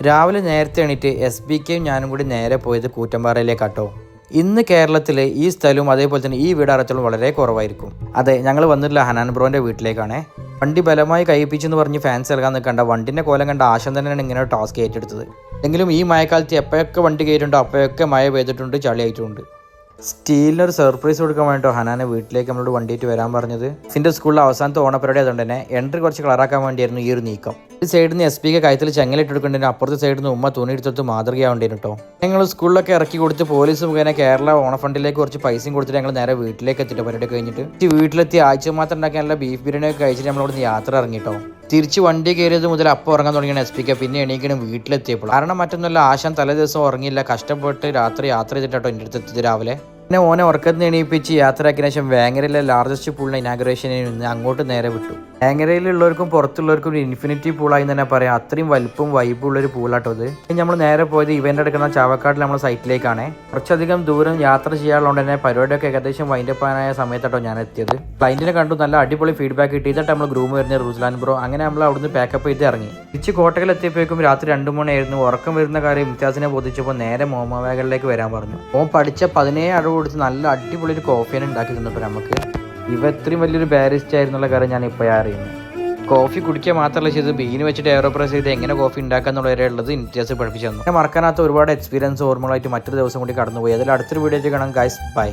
രാവിലെ നേരത്തെ എണീറ്റ് SBKയും ഞാനും കൂടി നേരെ പോയത് കൂറ്റമ്പാറയിലേക്കാട്ടോ. ഇന്ന് കേരളത്തിൽ ഈ സ്ഥലവും അതേപോലെ തന്നെ ഈ വീട് അടച്ചോളം വളരെ കുറവായിരിക്കും. അതെ, ഞങ്ങൾ വന്നിട്ടില്ല ഹനാൻ ബ്രോൻ്റെ വീട്ടിലേക്കാണ്. വണ്ടി ബലമായി കയ്യിപ്പിച്ചെന്ന് പറഞ്ഞ് ഫാൻസ് നൽകാൻ നിൽക്കണ്ട. വണ്ടിൻ്റെ കോലം കണ്ട ആശം തന്നെയാണ് ഇങ്ങനെ ഒരു ടാസ്ക് ഏറ്റെടുത്തത്. എങ്കിലും ഈ മഴക്കാലത്ത് എപ്പോഴൊക്കെ വണ്ടി കയറിയിട്ടുണ്ടോ അപ്പോഴൊക്കെ മഴ പെയ്തിട്ടുണ്ട്, ചളിയായിട്ടുണ്ട്. സ്റ്റീലിനൊരു സർപ്രൈസ് കൊടുക്കാൻ വേണ്ടിട്ടോ ഹനാനെ വീട്ടിലേക്ക് നമ്മളോട് വണ്ടിയിട്ട് വരാൻ പറഞ്ഞത്. ഇതിൻ്റെ സ്കൂളിലെ അവസാനത്തെ ഓണപ്പരിപാടി അതുകൊണ്ട് തന്നെ എൻട്രി കുറച്ച് കളറാക്കാൻ വേണ്ടിയായിരുന്നു ഈ ഒരു നീക്കം. ഈ സൈഡിൽ നിന്ന് SPK കയത്തിൽ ചെങ്ങലിട്ടെടുക്കേണ്ടതിന് അപ്പുറത്തെ സൈഡിൽ നിന്ന് ഉമ്മ തുണി എടുത്തെടുത്ത് മാതൃകയാവേണ്ടിയിരുന്നു കേട്ടോ. ഞങ്ങൾ സ്കൂളിലൊക്കെ ഇറക്കി കൊടുത്ത് പോലീസ് മുഖേന കേരള ഓണഫണ്ടിലേക്ക് കുറച്ച് പൈസയും കൊടുത്തിട്ട് ഞങ്ങൾ നേരെ വീട്ടിലേക്ക് എത്തിയിട്ട് പരിപാടി കഴിഞ്ഞിട്ട് വീട്ടിലെത്തി ആഴ്ച മാത്രം ഉണ്ടാക്കാനുള്ള ബീഫ് ബിരിയാണി ഒക്കെ കഴിച്ചിട്ട് നമ്മളവിടെ യാത്ര ഇറങ്ങിട്ടോ. തിരിച്ച് വണ്ടി കയറിയത് മുതൽ അപ്പോൾ ഉറങ്ങാൻ തുടങ്ങിയാണ് SPK. പിന്നെ എണീക്കണം വീട്ടിലെത്തിയപ്പോൾ. കാരണം മറ്റൊന്നുമല്ല, ആശാൻ തലേ ദിവസം ഉറങ്ങിയില്ല, കഷ്ടപ്പെട്ട് രാത്രി യാത്ര ചെയ്തിട്ടോ എൻ്റെ അടുത്ത് എത്തിയത് രാവിലെ. പിന്നെ ഓനെ ഉറക്കത്തിന് എണീപ്പിച്ച് യാത്രയാക്കിയ ശേഷം വേങ്ങരയിലെ ലാർജസ്റ്റ് പൂളിൻ്റെ ഇനാഗുറേഷനിൽ നിന്ന് അങ്ങോട്ട് നേരെ വിട്ടു. വേങ്ങരയിലുള്ളവർക്കും പുറത്തുള്ളവർക്കും ഒരു ഇൻഫിനിറ്റി പൂളായി തന്നെ പറയാം. അത്രയും വലിപ്പം വൈബുള്ളൊരു പൂളാട്ടോ ഇത്. നമ്മൾ നേരെ പോയത് ഇവൻ്റ് എടുക്കുന്ന ചാവക്കാട്ടിൽ നമ്മുടെ സൈറ്റിലേക്കാണ്. കുറച്ചധികം ദൂരം യാത്ര ചെയ്യാനുള്ളതുകൊണ്ട് തന്നെ പരിപാടിയൊക്കെ ഏകദേശം വൈൻഡപ്പാനായ സമയത്താട്ടോ ഞാൻ എത്തിയത്. ക്ലൈൻറ്റിനെ കണ്ടു, നല്ല അടിപൊളി ഫീഡ്ബാക്ക് കിട്ടിയിട്ട് നമ്മൾ ഗ്രൂം വരുന്നത് റുസ്ലാൻ ബ്രോ. അങ്ങനെ നമ്മൾ അവിടുന്ന് പാക്കപ്പ് ചെയ്ത് ഇറങ്ങി. തിരിച്ച് കോട്ടകൾ എത്തിയപ്പോഴേക്കും രാത്രി 2 മണിയായിരുന്നു. ഉറക്കം വരുന്ന കാര്യം ഇംതിയാസിനെ ബോധിച്ചപ്പോൾ നേരെ മോമോവേഗലിലേക്ക് വരാൻ പറഞ്ഞു. ഓൻ പഠിച്ച 17 അടവ് കൊടുത്ത് നല്ല അടിപൊളി ഒരു കോഫിയാണ് ഉണ്ടാക്കി തന്നിട്ട് നമുക്ക്. ഇവ ഇത്രയും വലിയൊരു ബാരിസ്റ്റ് ആയിരുന്നുള്ള കാര്യം ഞാൻ ഇപ്പോഴാണ് അറിയുന്നത്. കോഫി കുടിക്കുക മാത്രമല്ല ചെയ്ത് ബീന് വെച്ചിട്ട് എയറോപ്രസ് ചെയ്ത് എങ്ങനെ കോഫി ഉണ്ടാക്കാന്നുള്ള വരെ ഉള്ളത് ഇംതിയാസ് പഠിപ്പിച്ചു തന്നു. മറക്കാനാത്ത ഒരുപാട് എക്സ്പീരിയൻസ് ഓർമ്മകളായിട്ട് മറ്റൊരു ദിവസം കൂടി കടന്നുപോയി. അതിൽ അടുത്തൊരു വീഡിയോ കാണാം ഗൈസ്. ബൈ.